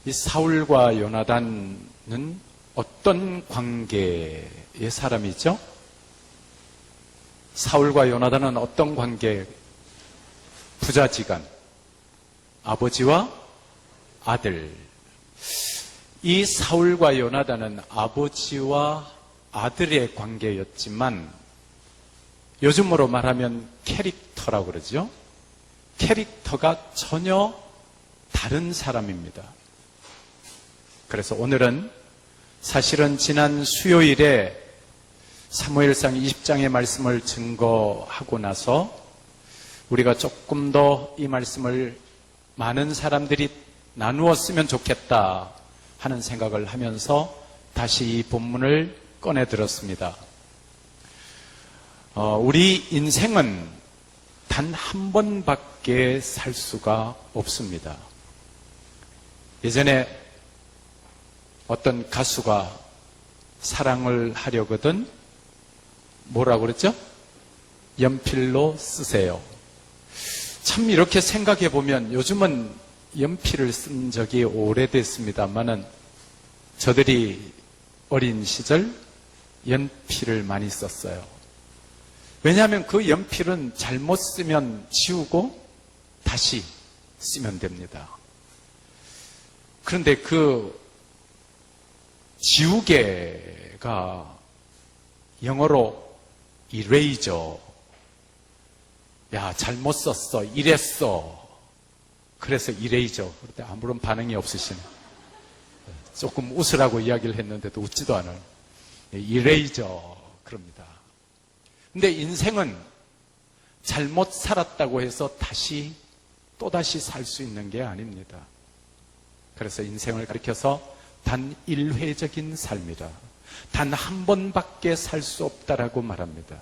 이 사울과 요나단은 어떤 관계의 사람이죠? 사울과 요나단은 어떤 관계? 부자지간, 아버지와 아들. 이 사울과 요나단은 아버지와 아들의 관계였지만 요즘으로 말하면 캐릭터라고 그러죠. 캐릭터가 전혀 다른 사람입니다. 그래서 오늘은 사실은 지난 수요일에 사무엘상 20장의 말씀을 증거하고 나서 우리가 조금 더 이 말씀을 많은 사람들이 나누었으면 좋겠다 하는 생각을 하면서 다시 이 본문을 꺼내 들었습니다. 우리 인생은 단 한 번밖에 살 수가 없습니다. 예전에 어떤 가수가 사랑을 하려거든 뭐라고 그랬죠? 연필로 쓰세요. 참 이렇게 생각해 보면 요즘은 연필을 쓴 적이 오래됐습니다만은 저들이 어린 시절 연필을 많이 썼어요. 왜냐하면 그 연필은 잘못 쓰면 지우고 다시 쓰면 됩니다. 그런데 그 지우개가 영어로 eraser. 야, 잘못 썼어. 이랬어. 그래서 eraser. 그런데 아무런 반응이 없으시네. 조금 웃으라고 이야기를 했는데도 웃지도 않아요. eraser. 그럽니다. 근데 인생은 잘못 살았다고 해서 또다시 살 수 있는 게 아닙니다. 그래서 인생을 가리켜서 단 일회적인 삶이라, 단 한 번밖에 살 수 없다라고 말합니다.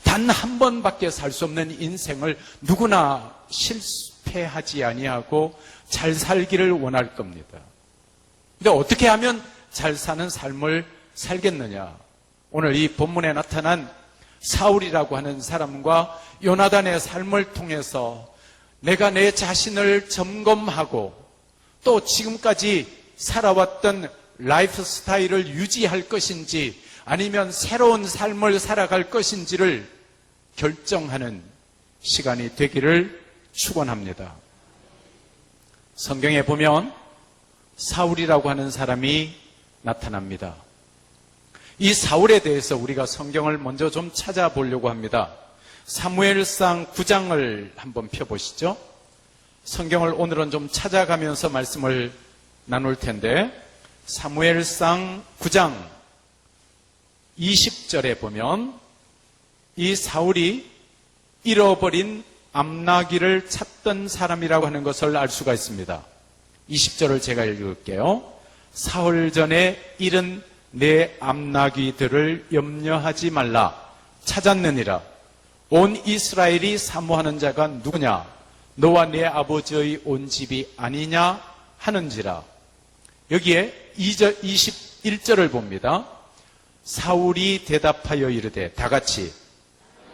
단 한 번밖에 살 수 없는 인생을 누구나 실패하지 아니하고 잘 살기를 원할 겁니다. 근데 어떻게 하면 잘 사는 삶을 살겠느냐? 오늘 이 본문에 나타난 사울이라고 하는 사람과 요나단의 삶을 통해서 내가 내 자신을 점검하고 또 지금까지 살아왔던 라이프 스타일을 유지할 것인지 아니면 새로운 삶을 살아갈 것인지를 결정하는 시간이 되기를 축원합니다. 성경에 보면 사울이라고 하는 사람이 나타납니다. 이 사울에 대해서 우리가 성경을 먼저 좀 찾아보려고 합니다. 사무엘상 9장을 한번 펴보시죠. 성경을 오늘은 좀 찾아가면서 말씀을 나눌 텐데 사무엘상 9장 20절에 보면 이 사울이 잃어버린 암나귀를 찾던 사람이라고 하는 것을 알 수가 있습니다. 20절을 제가 읽을게요. 사흘 전에 잃은 내 암나귀들을 염려하지 말라. 찾았느니라. 온 이스라엘이 사모하는 자가 누구냐? 너와 내 아버지의 온 집이 아니냐 하는지라. 여기에 21절을 봅니다. 사울이 대답하여 이르되 다 같이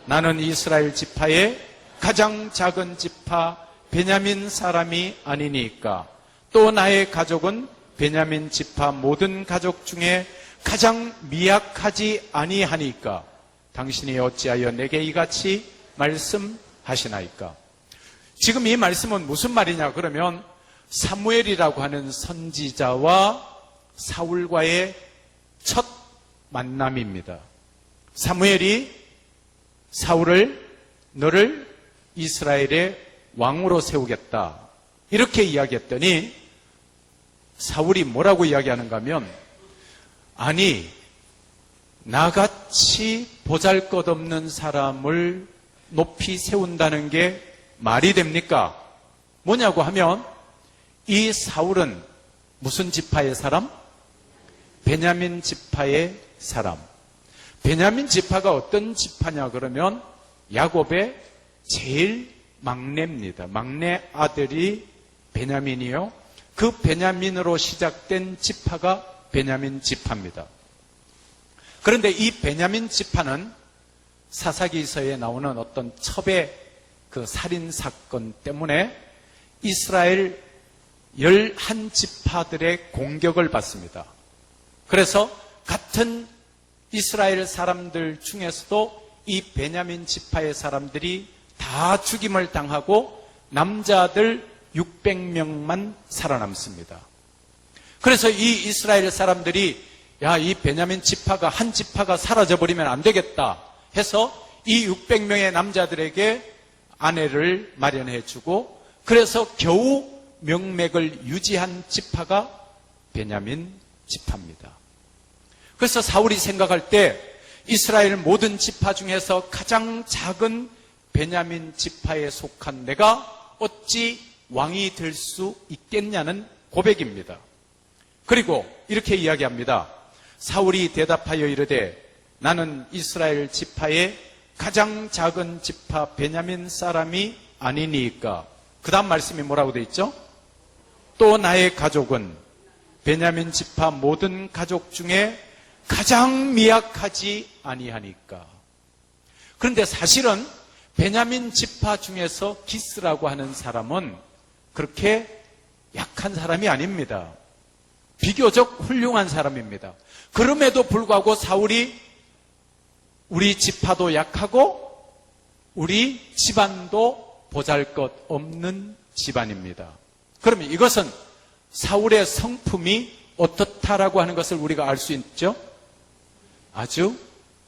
나는 이스라엘 지파의 가장 작은 지파 베냐민 사람이 아니니까 또 나의 가족은 베냐민 지파 모든 가족 중에 가장 미약하지 아니하니까 당신이 어찌하여 내게 이같이 말씀하시나이까. 지금 이 말씀은 무슨 말이냐 그러면 사무엘이라고 하는 선지자와 사울과의 첫 만남입니다. 사무엘이 사울을 너를 이스라엘의 왕으로 세우겠다 이렇게 이야기했더니 사울이 뭐라고 이야기하는가 하면 아니 나같이 보잘것없는 사람을 높이 세운다는 게 말이 됩니까? 뭐냐고 하면 이 사울은 무슨 지파의 사람? 베냐민 지파의 사람. 베냐민 지파가 어떤 지파냐 그러면 야곱의 제일 막내입니다. 막내 아들이 베냐민이요. 그 베냐민으로 시작된 지파가 베냐민 지파입니다. 그런데 이 베냐민 지파는 사사기서에 나오는 어떤 첩의 그 살인 사건 때문에 이스라엘 11지파들의 공격을 받습니다. 그래서 같은 이스라엘 사람들 중에서도 이 베냐민 지파의 사람들이 다 죽임을 당하고 남자들 600명만 살아남습니다. 그래서 이 이스라엘 사람들이 이 베냐민 지파가 한 지파가 사라져버리면 안 되겠다 해서 이 600명의 남자들에게 아내를 마련해주고 그래서 겨우 명맥을 유지한 지파가 베냐민 지파입니다. 그래서 사울이 생각할 때 이스라엘 모든 지파 중에서 가장 작은 베냐민 지파에 속한 내가 어찌 왕이 될 수 있겠냐는 고백입니다. 그리고 이렇게 이야기합니다. 사울이 대답하여 이르되 나는 이스라엘 지파의 가장 작은 지파 베냐민 사람이 아니니까. 그 다음 말씀이 뭐라고 되어 있죠? 또 나의 가족은 베냐민 지파 모든 가족 중에 가장 미약하지 아니하니까. 그런데 사실은 베냐민 지파 중에서 기스라고 하는 사람은 그렇게 약한 사람이 아닙니다. 비교적 훌륭한 사람입니다. 그럼에도 불구하고 사울이 우리 지파도 약하고 우리 집안도 보잘것없는 집안입니다. 그러면 이것은 사울의 성품이 어떻다라고 하는 것을 우리가 알 수 있죠? 아주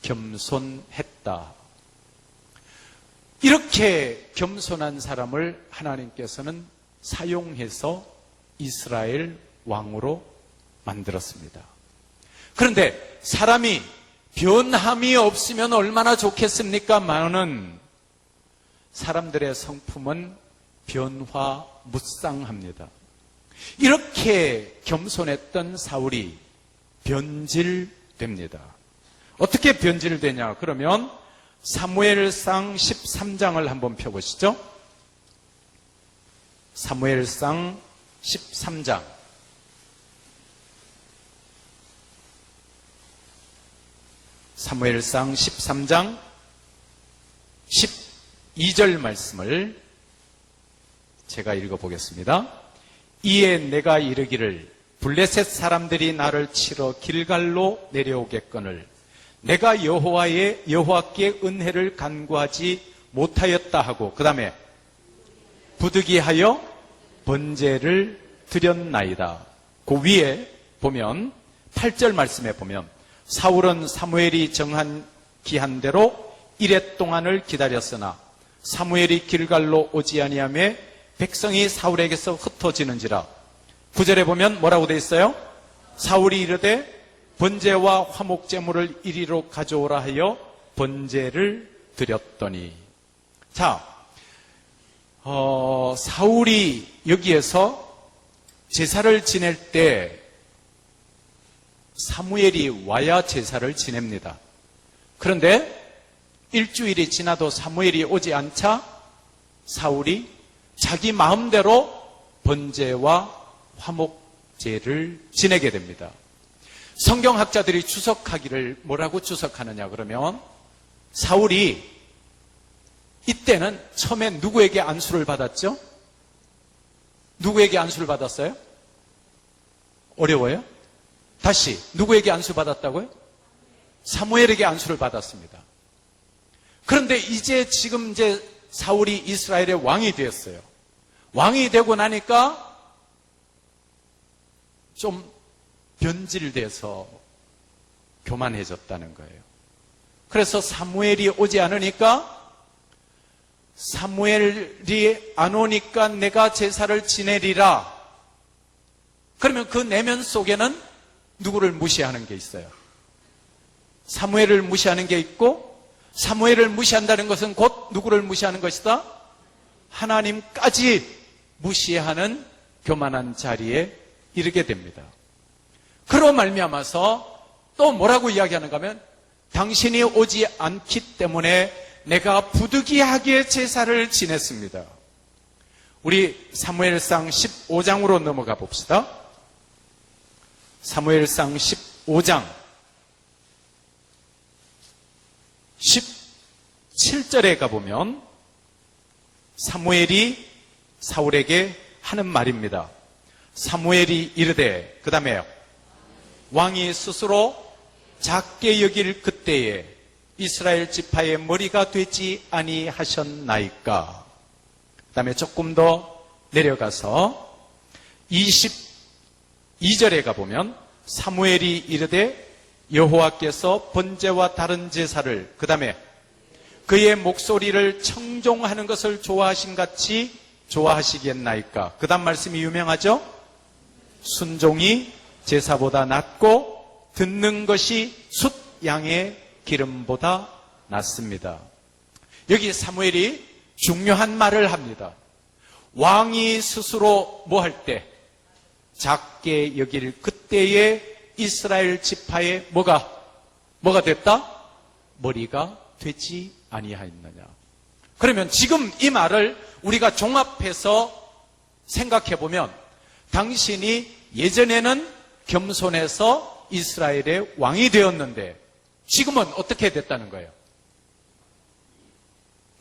겸손했다. 이렇게 겸손한 사람을 하나님께서는 사용해서 이스라엘 왕으로 만들었습니다. 그런데 사람이 변함이 없으면 얼마나 좋겠습니까? 많은 사람들의 성품은 변화무쌍합니다. 이렇게 겸손했던 사울이 변질됩니다. 어떻게 변질되냐? 그러면 사무엘상 13장을 한번 펴보시죠. 사무엘상 13장. 사무엘상 13장 12절 말씀을 제가 읽어보겠습니다. 이에 내가 이르기를 블레셋 사람들이 나를 치러 길갈로 내려오겠거늘 내가 여호와께 은혜를 간구하지 못하였다 하고 그 다음에 부득이하여 번제를 드렸나이다. 그 위에 보면 8절 말씀에 보면 사울은 사무엘이 정한 기한대로 이레 동안을 기다렸으나 사무엘이 길갈로 오지 아니하며 백성이 사울에게서 흩어지는지라. 9절에 보면 뭐라고 되어 있어요? 사울이 이르되 번제와 화목제물을 이리로 가져오라 하여 번제를 드렸더니. 자, 사울이 여기에서 제사를 지낼 때 사무엘이 와야 제사를 지냅니다. 그런데 일주일이 지나도 사무엘이 오지 않자 사울이 자기 마음대로 번제와 화목제를 지내게 됩니다. 성경학자들이 추석하기를 뭐라고 추석하느냐 그러면 사울이 이때는 처음에 누구에게 안수를 받았죠? 누구에게 안수를 받았어요? 어려워요? 다시 누구에게 안수 받았다고요? 사무엘에게 안수를 받았습니다. 그런데 지금 사울이 이스라엘의 왕이 되었어요. 왕이 되고 나니까 좀 변질돼서 교만해졌다는 거예요. 그래서 사무엘이 오지 않으니까 사무엘이 안 오니까 내가 제사를 지내리라. 그러면 그 내면 속에는 누구를 무시하는 게 있어요? 사무엘을 무시하는 게 있고 사무엘을 무시한다는 것은 곧 누구를 무시하는 것이다? 하나님까지 무시하는 교만한 자리에 이르게 됩니다. 그로 말미암아서 또 뭐라고 이야기하는가 하면 당신이 오지 않기 때문에 내가 부득이하게 제사를 지냈습니다. 우리 사무엘상 15장으로 넘어가 봅시다. 사무엘상 15장 17절에 가보면 사무엘이 사울에게 하는 말입니다. 사무엘이 이르되, 그 다음에요, 왕이 스스로 작게 여길 그때에 이스라엘 지파의 머리가 되지 아니하셨나이까. 그 다음에 조금 더 내려가서 22절에 가보면 사무엘이 이르되 여호와께서 번제와 다른 제사를, 그 다음에 그의 목소리를 청종하는 것을 좋아하신 같이 좋아하시겠나이까. 그 다음 말씀이 유명하죠? 순종이 제사보다 낫고 듣는 것이 숫 양의 기름보다 낫습니다. 여기 사무엘이 중요한 말을 합니다. 왕이 스스로 뭐 할 때? 작게 여길 그때에 이스라엘 지파의 뭐가 됐다? 머리가 되지 아니하였느냐. 그러면 지금 이 말을 우리가 종합해서 생각해 보면 당신이 예전에는 겸손해서 이스라엘의 왕이 되었는데 지금은 어떻게 됐다는 거예요?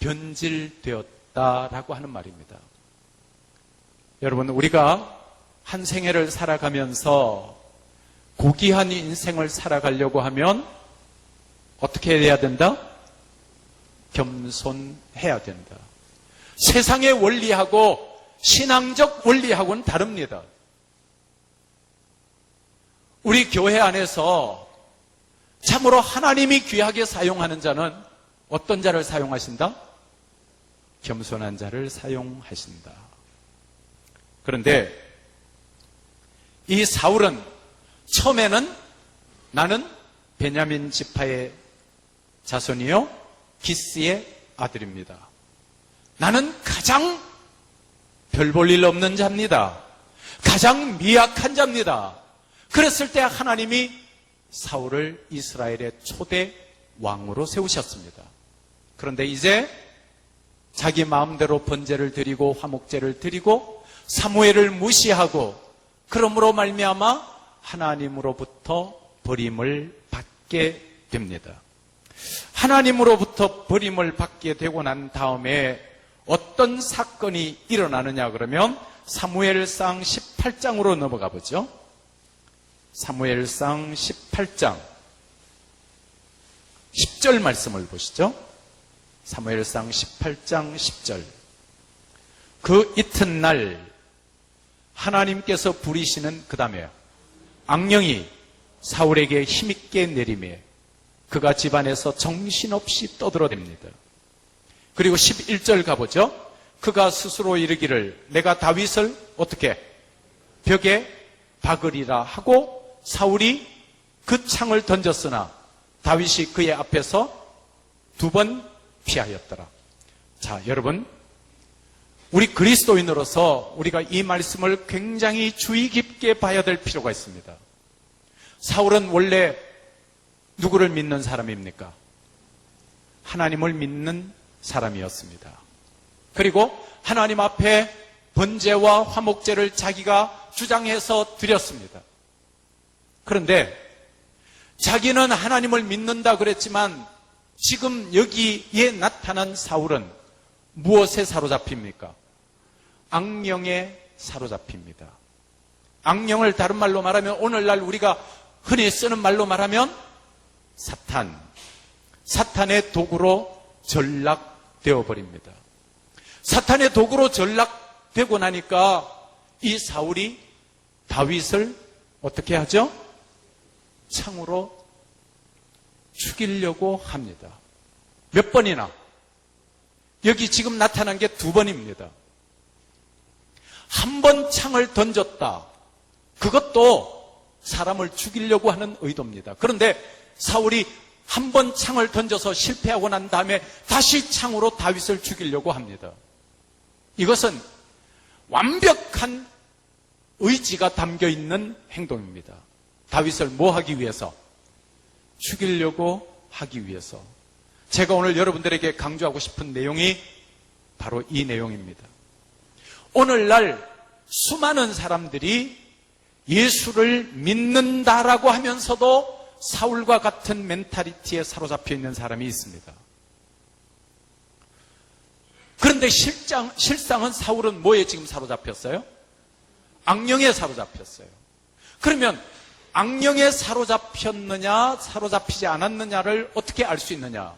변질되었다라고 하는 말입니다. 여러분, 우리가 한 생애를 살아가면서 고귀한 인생을 살아가려고 하면 어떻게 해야 된다? 겸손해야 된다. 세상의 원리하고 신앙적 원리하고는 다릅니다. 우리 교회 안에서 참으로 하나님이 귀하게 사용하는 자는 어떤 자를 사용하신다? 겸손한 자를 사용하신다. 그런데 이 사울은 처음에는 나는 베냐민 지파의 자손이요 기스의 아들입니다. 나는 가장 별 볼 일 없는 자입니다. 가장 미약한 자입니다. 그랬을 때 하나님이 사울을 이스라엘의 초대 왕으로 세우셨습니다. 그런데 이제 자기 마음대로 번제를 드리고 화목제를 드리고 사무엘을 무시하고 그러므로 말미암아 하나님으로부터 버림을 받게 됩니다. 하나님으로부터 버림을 받게 되고 난 다음에 어떤 사건이 일어나느냐 그러면 사무엘상 18장으로 넘어가 보죠. 사무엘상 18장 10절 말씀을 보시죠. 사무엘상 18장 10절. 그 이튿날 하나님께서 부리시는 그 다음에 악령이 사울에게 힘있게 내리매 그가 집안에서 정신없이 떠들어댑니다. 그리고 11절 가보죠. 그가 스스로 이르기를 내가 다윗을 어떻게 벽에 박으리라 하고 사울이 그 창을 던졌으나 다윗이 그의 앞에서 2번 피하였더라. 자, 여러분, 우리 그리스도인으로서 우리가 이 말씀을 굉장히 주의 깊게 봐야 될 필요가 있습니다. 사울은 원래 누구를 믿는 사람입니까? 하나님을 믿는 사람이었습니다. 그리고 하나님 앞에 번제와 화목제를 자기가 주장해서 드렸습니다. 그런데 자기는 하나님을 믿는다 그랬지만 지금 여기에 나타난 사울은 무엇에 사로잡힙니까? 악령에 사로잡힙니다. 악령을 다른 말로 말하면 오늘날 우리가 흔히 쓰는 말로 말하면 사탄의 도구로 전락되어 버립니다. 사탄의 도구로 전락되고 나니까 이 사울이 다윗을 어떻게 하죠? 창으로 죽이려고 합니다. 몇 번이나? 여기 지금 나타난 게 2번입니다. 한 번 창을 던졌다. 그것도 사람을 죽이려고 하는 의도입니다. 그런데 사울이 한 번 창을 던져서 실패하고 난 다음에 다시 창으로 다윗을 죽이려고 합니다. 이것은 완벽한 의지가 담겨 있는 행동입니다. 다윗을 뭐 하기 위해서? 죽이려고 하기 위해서. 제가 오늘 여러분들에게 강조하고 싶은 내용이 바로 이 내용입니다. 오늘날 수많은 사람들이 예수를 믿는다라고 하면서도 사울과 같은 멘탈리티에 사로잡혀 있는 사람이 있습니다. 그런데 실상은 사울은 뭐에 지금 사로잡혔어요? 악령에 사로잡혔어요. 그러면 악령에 사로잡혔느냐 사로잡히지 않았느냐를 어떻게 알 수 있느냐?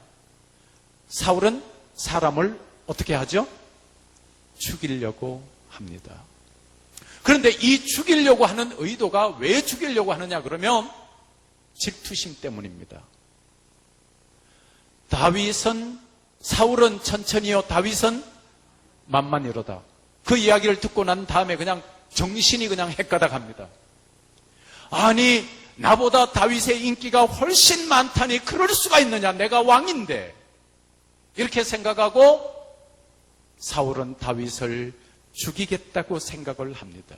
사울은 사람을 어떻게 하죠? 죽이려고 합니다. 그런데 이 죽이려고 하는 의도가 왜 죽이려고 하느냐 그러면 질투심 때문입니다. 사울은 천천히요, 다윗은 만만이로다. 그 이야기를 듣고 난 다음에 그냥 정신이 그냥 헷가닥합니다. 아니, 나보다 다윗의 인기가 훨씬 많다니 그럴 수가 있느냐? 내가 왕인데. 이렇게 생각하고 사울은 다윗을 죽이겠다고 생각을 합니다.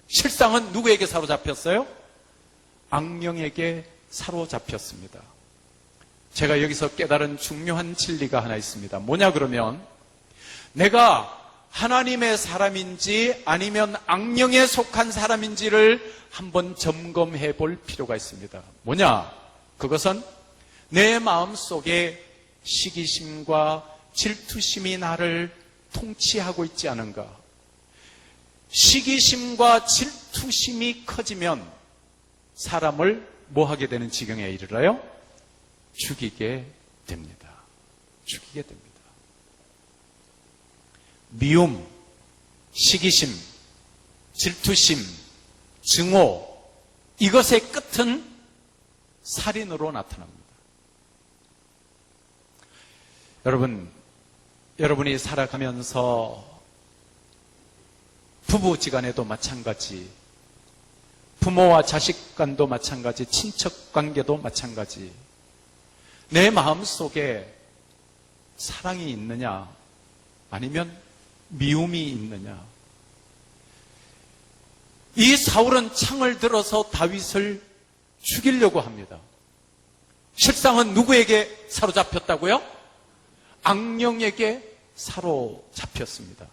실상은 누구에게 사로잡혔어요? 악령에게 사로잡혔습니다. 제가 여기서 깨달은 중요한 진리가 하나 있습니다. 뭐냐 그러면 내가 하나님의 사람인지 아니면 악령에 속한 사람인지를 한번 점검해 볼 필요가 있습니다. 뭐냐? 그것은 내 마음속에 시기심과 질투심이 나를 통치하고 있지 않은가? 시기심과 질투심이 커지면 사람을 뭐 하게 되는 지경에 이르러요? 죽이게 됩니다. 죽이게 됩니다. 미움, 시기심, 질투심, 증오, 이것의 끝은 살인으로 나타납니다. 여러분이 살아가면서 부부지간에도 마찬가지, 부모와 자식 간도 마찬가지, 친척 관계도 마찬가지, 내 마음속에 사랑이 있느냐 아니면 미움이 있느냐. 이 사울은 창을 들어서 다윗을 죽이려고 합니다. 실상은 누구에게 사로잡혔다고요? 악령에게 사로잡혔습니다.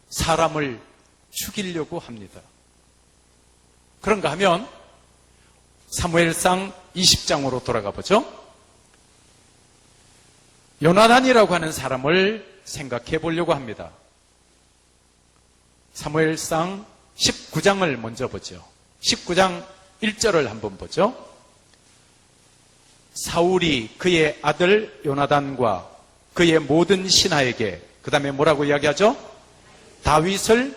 사람을 죽이려고 합니다. 그런가 하면 사무엘상 20장으로 돌아가 보죠. 요나단이라고 하는 사람을 생각해 보려고 합니다. 사무엘상 19장을 먼저 보죠. 19장 1절을 한번 보죠. 사울이 그의 아들 요나단과 그의 모든 신하에게, 그 다음에 뭐라고 이야기하죠? 다윗을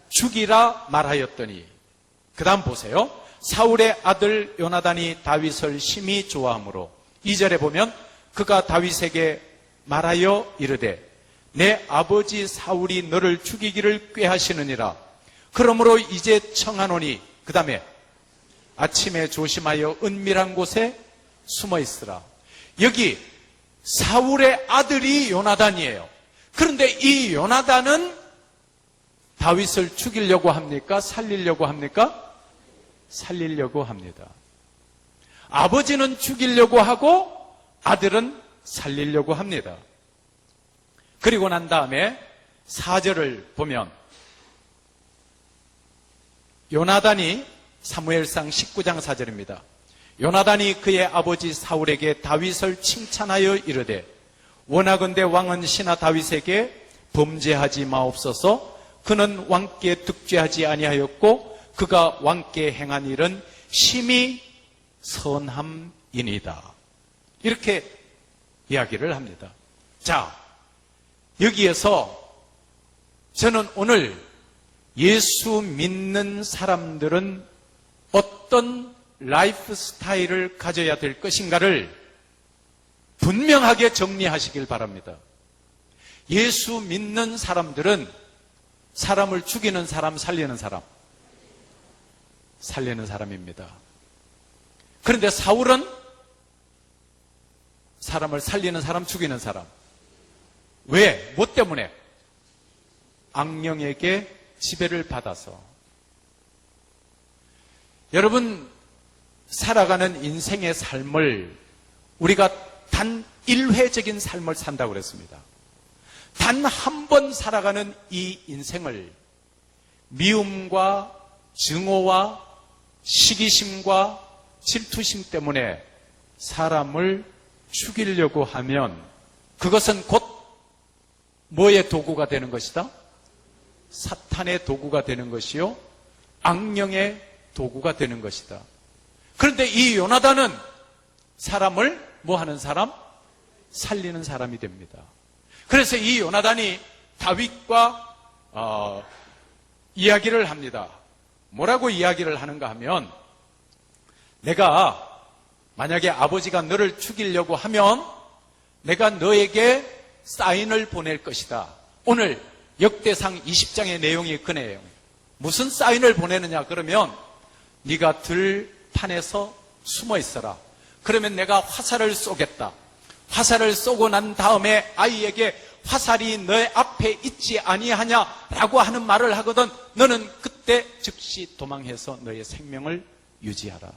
죽이라 말하였더니, 그 다음 보세요. 사울의 아들 요나단이 다윗을 심히 좋아하므로 2절에 보면 그가 다윗에게 말하여 이르되 내 아버지 사울이 너를 죽이기를 꾀하시느니라. 그러므로 이제 청하노니, 그 다음에 아침에 조심하여 은밀한 곳에 숨어 있으라. 여기 사울의 아들이 요나단이에요. 그런데 이 요나단은 다윗을 죽이려고 합니까? 살리려고 합니까? 살리려고 합니다. 아버지는 죽이려고 하고 아들은 살리려고 합니다. 그리고 난 다음에 4절을 보면 요나단이, 사무엘상 19장 4절입니다. 요나단이 그의 아버지 사울에게 다윗을 칭찬하여 이르되 원하건대 왕은 신하 다윗에게 범죄하지 마옵소서. 그는 왕께 득죄하지 아니하였고 그가 왕께 행한 일은 심히 선함이니이다. 이렇게 이야기를 합니다. 자, 여기에서 저는 오늘 예수 믿는 사람들은 어떤 라이프 스타일을 가져야 될 것인가를 분명하게 정리하시길 바랍니다. 예수 믿는 사람들은 사람을 죽이는 사람, 살리는 사람, 살리는 사람입니다. 그런데 사울은 사람을 살리는 사람, 죽이는 사람. 왜? 뭐 때문에? 악령에게 지배를 받아서. 여러분, 살아가는 인생의 삶을 우리가 단 1회적인 삶을 산다고 그랬습니다. 단 한 번 살아가는 이 인생을 미움과 증오와 시기심과 질투심 때문에 사람을 죽이려고 하면 그것은 곧 뭐의 도구가 되는 것이다? 사탄의 도구가 되는 것이요 악령의 도구가 되는 것이다. 그런데 이 요나단은 사람을 뭐 하는 사람? 살리는 사람이 됩니다. 그래서 이 요나단이 다윗과 이야기를 합니다. 뭐라고 이야기를 하는가 하면, 내가 만약에 아버지가 너를 죽이려고 하면 내가 너에게 사인을 보낼 것이다. 오늘 역대상 20장의 내용이 그 내용. 무슨 사인을 보내느냐 그러면, 네가 들판에서 숨어 있어라. 그러면 내가 화살을 쏘겠다. 화살을 쏘고 난 다음에 아이에게 화살이 너의 앞에 있지 아니하냐라고 하는 말을 하거든. 너는 그때 즉시 도망해서 너의 생명을 유지하라.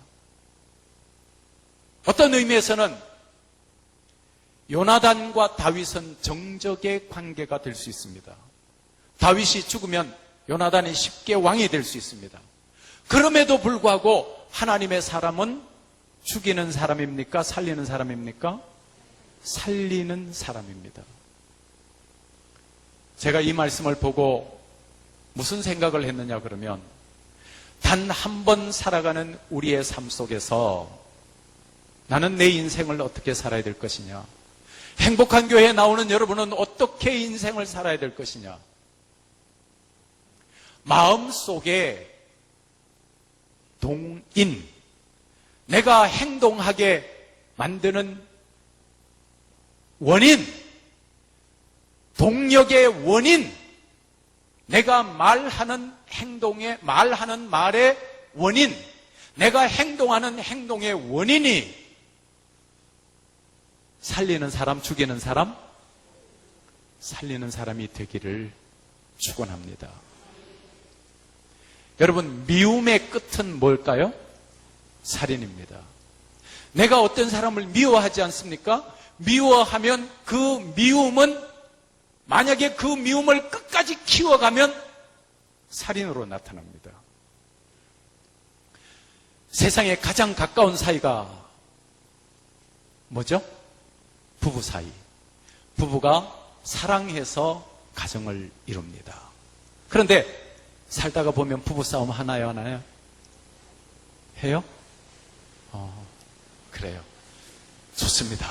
어떤 의미에서는 요나단과 다윗은 정적의 관계가 될 수 있습니다. 다윗이 죽으면 요나단이 쉽게 왕이 될 수 있습니다. 그럼에도 불구하고 하나님의 사람은 죽이는 사람입니까? 살리는 사람입니까? 살리는 사람입니다. 제가 이 말씀을 보고 무슨 생각을 했느냐 그러면, 단 한 번 살아가는 우리의 삶 속에서 나는 내 인생을 어떻게 살아야 될 것이냐, 행복한 교회에 나오는 여러분은 어떻게 인생을 살아야 될 것이냐, 마음속에 동인, 내가 행동하게 만드는 원인, 동력의 원인, 내가 말하는 행동의, 말하는 말의 원인, 내가 행동하는 행동의 원인이 살리는 사람, 죽이는 사람, 살리는 사람이 되기를 축원합니다. 여러분, 미움의 끝은 뭘까요? 살인입니다. 내가 어떤 사람을 미워하지 않습니까? 미워하면 그 미움은, 만약에 그 미움을 끝까지 키워가면 살인으로 나타납니다. 세상에 가장 가까운 사이가 뭐죠? 부부 사이. 부부가 사랑해서 가정을 이룹니다. 그런데 살다가 보면 부부싸움 하나요, 하나요? 해요? 그래요. 좋습니다.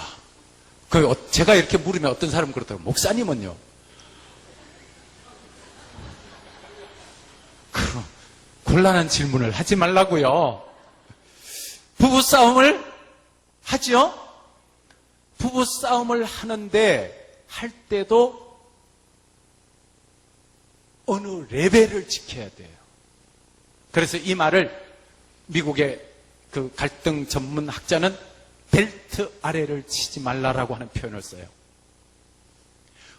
제가 이렇게 물으면 어떤 사람은 그렇다고, 목사님은요? 그럼 곤란한 질문을 하지 말라고요. 부부싸움을 하죠? 부부싸움을 하는데, 할 때도 어느 레벨을 지켜야 돼요. 그래서 이 말을 미국의 그 갈등 전문 학자는 벨트 아래를 치지 말라라고 하는 표현을 써요.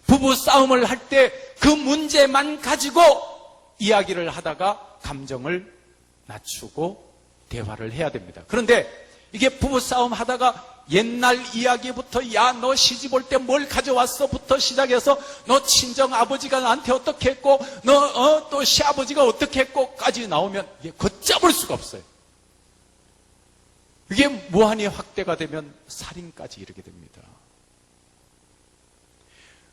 부부 싸움을 할 때 그 문제만 가지고 이야기를 하다가 감정을 낮추고 대화를 해야 됩니다. 그런데 이게 부부 싸움 하다가 옛날 이야기부터, 야, 너 시집 올 때 뭘 가져왔어? 부터 시작해서 너 친정 아버지가 나한테 어떻게 했고, 너 또 시아버지가 어떻게 했고 까지 나오면 이게 걷잡을 수가 없어요. 이게 무한히 확대가 되면 살인까지 이르게 됩니다.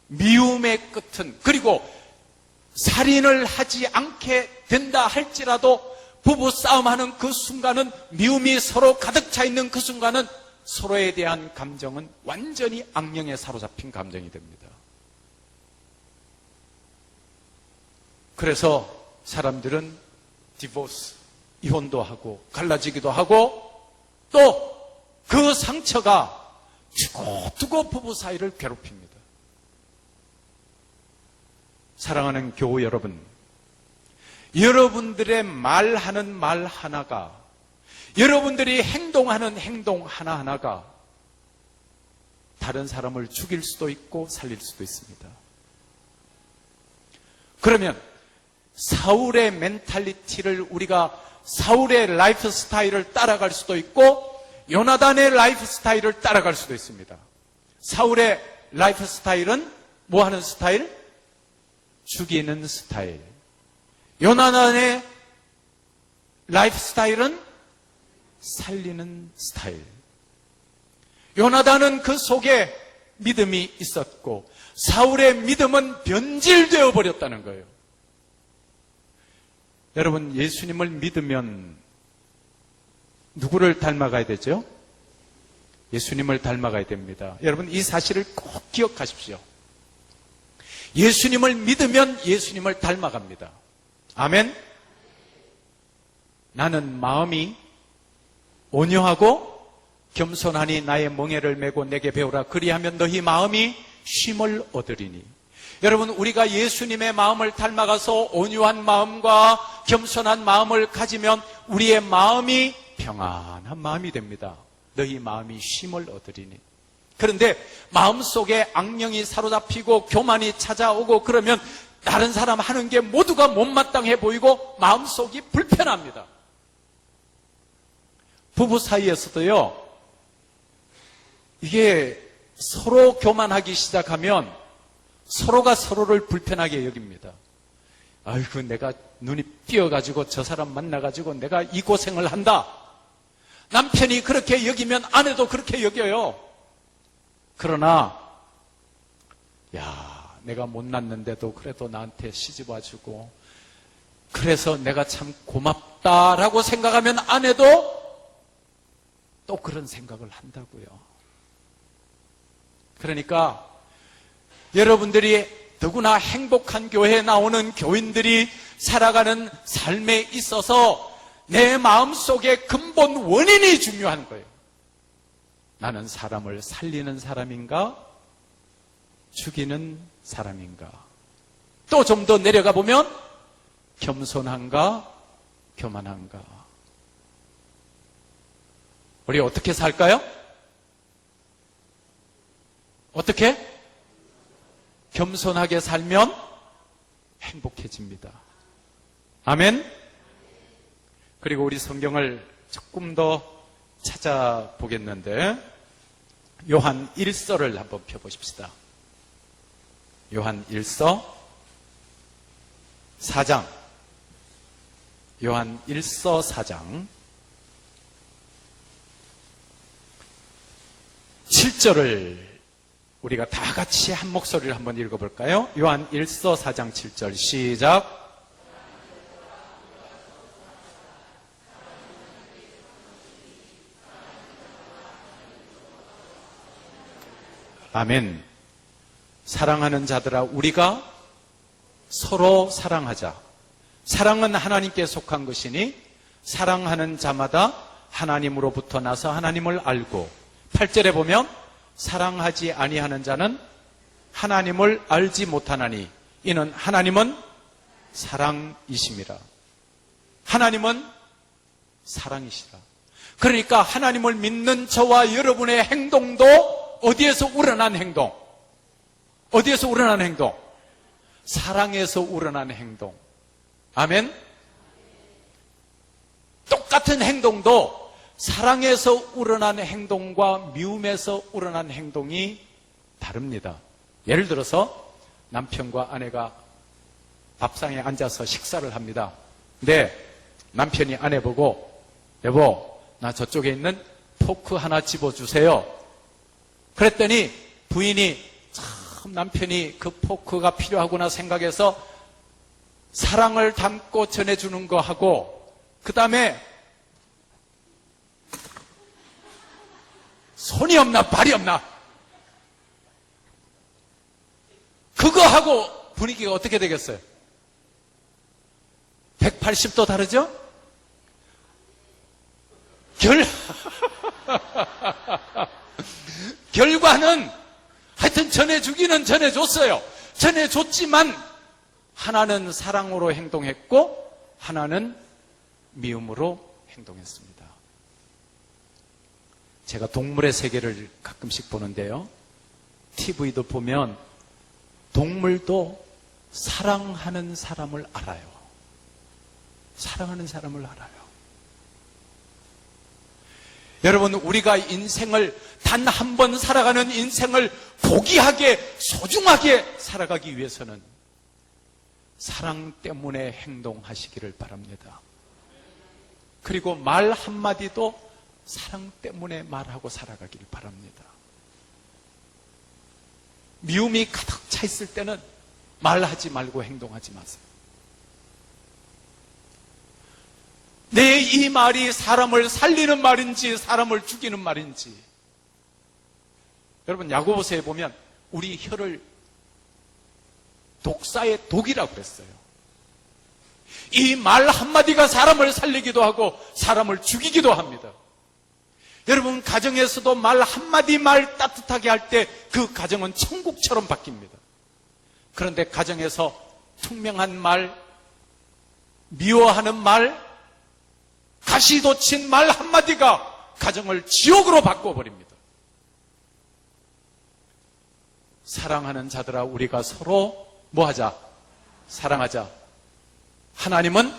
미움의 끝은, 그리고 살인을 하지 않게 된다 할지라도 부부싸움하는 그 순간은, 미움이 서로 가득 차 있는 그 순간은 서로에 대한 감정은 완전히 악령에 사로잡힌 감정이 됩니다. 그래서 사람들은 디보스, 이혼도 하고 갈라지기도 하고, 또 그 상처가 두고두고 부부 사이를 괴롭힙니다. 사랑하는 교우 여러분, 여러분들의 말하는 말 하나가, 여러분들이 행동하는 행동 하나하나가 다른 사람을 죽일 수도 있고 살릴 수도 있습니다. 그러면 사울의 멘탈리티를, 우리가 사울의 라이프 스타일을 따라갈 수도 있고 요나단의 라이프 스타일을 따라갈 수도 있습니다. 사울의 라이프 스타일은 뭐 하는 스타일? 죽이는 스타일. 요나단의 라이프 스타일은 살리는 스타일. 요나단은 그 속에 믿음이 있었고 사울의 믿음은 변질되어 버렸다는 거예요. 여러분, 예수님을 믿으면 누구를 닮아가야 되죠? 예수님을 닮아가야 됩니다. 여러분, 이 사실을 꼭 기억하십시오. 예수님을 믿으면 예수님을 닮아갑니다. 아멘? 나는 마음이 온유하고 겸손하니 나의 멍에를 메고 내게 배우라. 그리하면 너희 마음이 쉼을 얻으리니. 여러분, 우리가 예수님의 마음을 닮아가서 온유한 마음과 겸손한 마음을 가지면 우리의 마음이 평안한 마음이 됩니다. 너희 마음이 쉼을 얻으리니. 그런데 마음속에 악령이 사로잡히고 교만이 찾아오고 그러면 다른 사람 하는 게 모두가 못마땅해 보이고 마음속이 불편합니다. 부부 사이에서도요, 이게 서로 교만하기 시작하면 서로가 서로를 불편하게 여깁니다. 아이고, 내가 눈이 띄어가지고 저 사람 만나가지고 내가 이 고생을 한다. 남편이 그렇게 여기면 아내도 그렇게 여겨요. 그러나 야, 내가 못났는데도 그래도 나한테 시집 와주고 그래서 내가 참 고맙다라고 생각하면 아내도 또 그런 생각을 한다고요. 그러니까 여러분들이 더구나 행복한 교회에 나오는 교인들이 살아가는 삶에 있어서 내 마음속의 근본 원인이 중요한 거예요. 나는 사람을 살리는 사람인가? 죽이는 사람인가? 또 좀 더 내려가 보면 겸손한가? 교만한가? 우리 어떻게 살까요? 어떻게? 겸손하게 살면 행복해집니다. 아멘? 그리고 우리 성경을 조금 더 찾아보겠는데 요한 1서를 한번 펴보십시다. 요한 1서 4장. 요한 1서 4장 7절을 우리가 다 같이 한 목소리를 한번 읽어볼까요? 요한 1서 4장 7절 시작. 아멘. 사랑하는 자들아, 우리가 서로 사랑하자. 사랑은 하나님께 속한 것이니 사랑하는 자마다 하나님으로부터 나서 하나님을 알고, 8절에 보면 사랑하지 아니하는 자는 하나님을 알지 못하나니 이는 하나님은 사랑이심이라. 하나님은 사랑이시라. 그러니까 하나님을 믿는 저와 여러분의 행동도 어디에서 우러난 행동? 어디에서 우러난 행동? 사랑에서 우러난 행동. 아멘? 똑같은 행동도 사랑에서 우러난 행동과 미움에서 우러난 행동이 다릅니다. 예를 들어서 남편과 아내가 밥상에 앉아서 식사를 합니다. 근데 남편이 아내 보고 여보, 나 저쪽에 있는 포크 하나 집어주세요. 그랬더니 부인이 참 남편이 그 포크가 필요하구나 생각해서 사랑을 담고 전해주는 거 하고 그 다음에 손이 없나 발이 없나 그거 하고 분위기가 어떻게 되겠어요? 180도 다르죠? 결과는 하여튼 전해주기는 전해줬어요. 전해줬지만 하나는 사랑으로 행동했고 하나는 미움으로 행동했습니다. 제가 동물의 세계를 가끔씩 보는데요, TV도 보면 동물도 사랑하는 사람을 알아요. 사랑하는 사람을 알아요. 여러분, 우리가 인생을 단 한 번 살아가는 인생을 고귀하게 소중하게 살아가기 위해서는 사랑 때문에 행동하시기를 바랍니다. 그리고 말 한마디도 사랑 때문에 말하고 살아가기를 바랍니다. 미움이 가득 차 있을 때는 말하지 말고 행동하지 마세요. 내 이 말이 사람을 살리는 말인지 사람을 죽이는 말인지. 여러분 야고보서에 보면 우리 혀를 독사의 독이라고 그랬어요. 이 말 한마디가 사람을 살리기도 하고 사람을 죽이기도 합니다. 여러분 가정에서도 말 한마디 말 따뜻하게 할 때 그 가정은 천국처럼 바뀝니다. 그런데 가정에서 투명한 말, 미워하는 말, 가시돋친 말 한마디가 가정을 지옥으로 바꿔버립니다. 사랑하는 자들아 우리가 서로 뭐하자? 사랑하자. 하나님은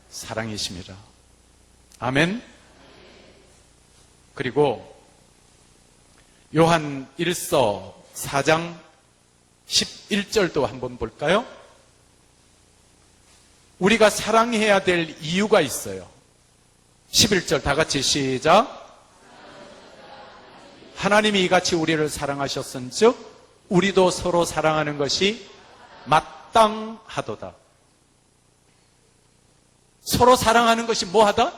사랑이십니다. 아멘. 그리고 요한 1서 4장 11절도 한번 볼까요? 우리가 사랑해야 될 이유가 있어요. 11절 다 같이 시작. 하나님이 이같이 우리를 사랑하셨은즉 우리도 서로 사랑하는 것이 마땅하도다. 서로 사랑하는 것이 뭐하다?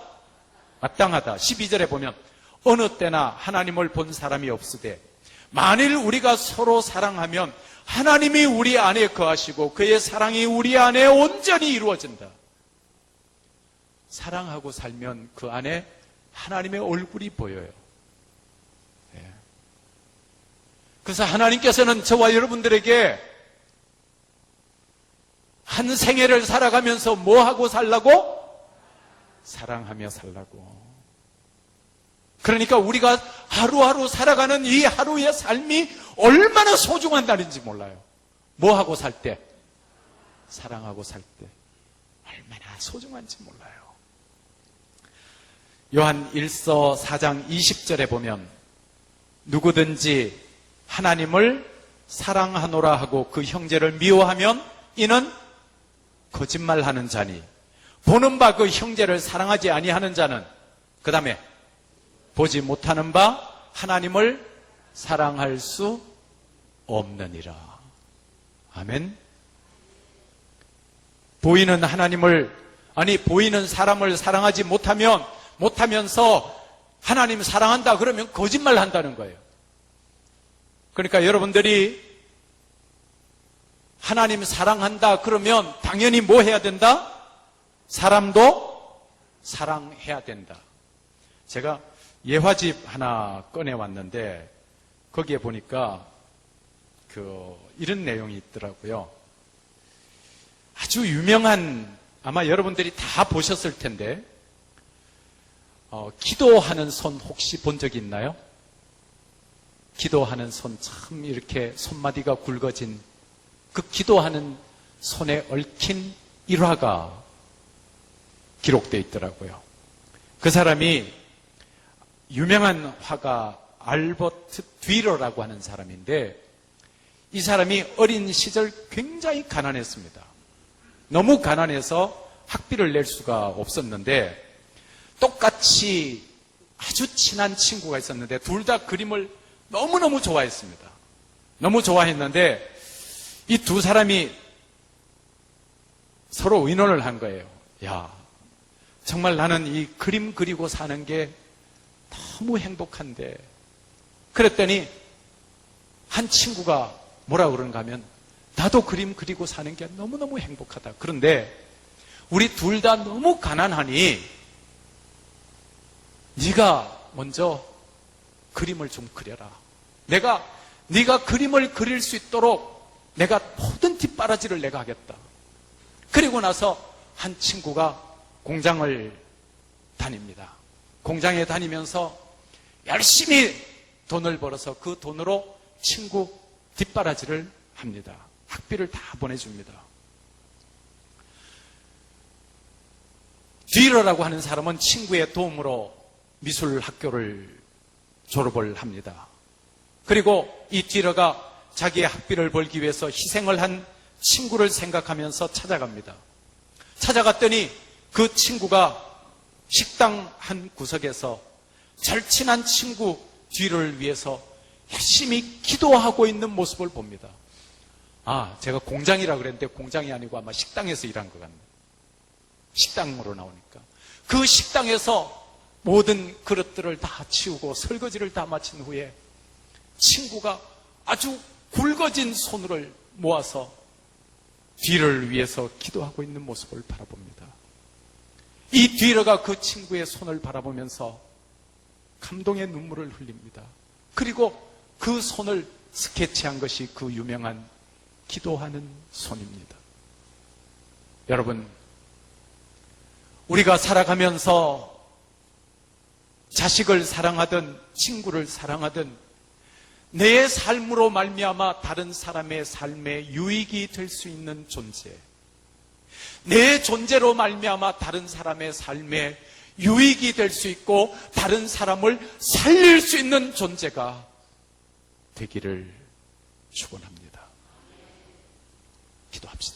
마땅하다. 12절에 보면 어느 때나 하나님을 본 사람이 없으되 만일 우리가 서로 사랑하면 하나님이 우리 안에 거하시고 그의 사랑이 우리 안에 온전히 이루어진다. 사랑하고 살면 그 안에 하나님의 얼굴이 보여요. 그래서 하나님께서는 저와 여러분들에게 한 생애를 살아가면서 뭐하고 살라고? 사랑하며 살라고. 그러니까 우리가 하루하루 살아가는 이 하루의 삶이 얼마나 소중한 날인지 몰라요. 뭐하고 살 때? 사랑하고 살 때 얼마나 소중한지 몰라요. 요한 1서 4장 20절에 보면 누구든지 하나님을 사랑하노라 하고 그 형제를 미워하면 이는 거짓말하는 자니 보는 바 그 형제를 사랑하지 아니하는 자는 그 다음에 보지 못하는 바 하나님을 사랑할 수 없느니라. 아멘. 보이는 하나님을 보이는 사람을 사랑하지 못하면서 하나님 사랑한다 그러면 거짓말 한다는 거예요. 그러니까 여러분들이 하나님 사랑한다 그러면 당연히 뭐 해야 된다? 사람도 사랑해야 된다. 제가 예화집 하나 꺼내왔는데 거기에 보니까 이런 내용이 있더라고요. 아주 유명한, 아마 여러분들이 다 보셨을 텐데 기도하는 손 혹시 본 적이 있나요? 기도하는 손, 참 이렇게 손마디가 굵어진 그 기도하는 손에 얽힌 일화가 기록되어 있더라고요. 그 사람이 유명한 화가 알버트 뒤러라고 하는 사람인데 이 사람이 어린 시절 굉장히 가난했습니다. 너무 가난해서 학비를 낼 수가 없었는데 똑같이 아주 친한 친구가 있었는데 둘 다 그림을 너무너무 좋아했습니다. 너무 좋아했는데 이 두 사람이 서로 의논을 한 거예요. 야, 정말 나는 이 그림 그리고 사는 게 너무 행복한데. 그랬더니 한 친구가 뭐라고 그러는가 하면 나도 그림 그리고 사는 게 너무너무 행복하다. 그런데 우리 둘 다 너무 가난하니 네가 먼저 그림을 좀 그려라. 네가 그림을 그릴 수 있도록 내가 모든 뒷바라지를 내가 하겠다. 그리고 나서 한 친구가 공장을 다닙니다. 공장에 다니면서 열심히 돈을 벌어서 그 돈으로 친구 뒷바라지를 합니다. 학비를 다 보내줍니다. 뒤러라고 하는 사람은 친구의 도움으로 미술 학교를 졸업을 합니다. 그리고 이 뒤러가 자기의 학비를 벌기 위해서 희생을 한 친구를 생각하면서 찾아갑니다. 찾아갔더니 그 친구가 식당 한 구석에서 절친한 친구 뒤를 위해서 열심히 기도하고 있는 모습을 봅니다. 제가 공장이라 그랬는데 공장이 아니고 아마 식당에서 일한 것 같네요. 식당으로 나오니까. 그 식당에서 모든 그릇들을 다 치우고 설거지를 다 마친 후에 친구가 아주 굵어진 손을 모아서 뒤를 위해서 기도하고 있는 모습을 바라봅니다. 이 뒤러가 그 친구의 손을 바라보면서 감동의 눈물을 흘립니다. 그리고 그 손을 스케치한 것이 그 유명한 기도하는 손입니다. 여러분, 우리가 살아가면서 자식을 사랑하든 친구를 사랑하든 내 삶으로 말미암아 다른 사람의 삶에 유익이 될 수 있는 존재, 내 존재로 말미암아 다른 사람의 삶에 유익이 될 수 있고 다른 사람을 살릴 수 있는 존재가 되기를 축원합니다. 기도합시다.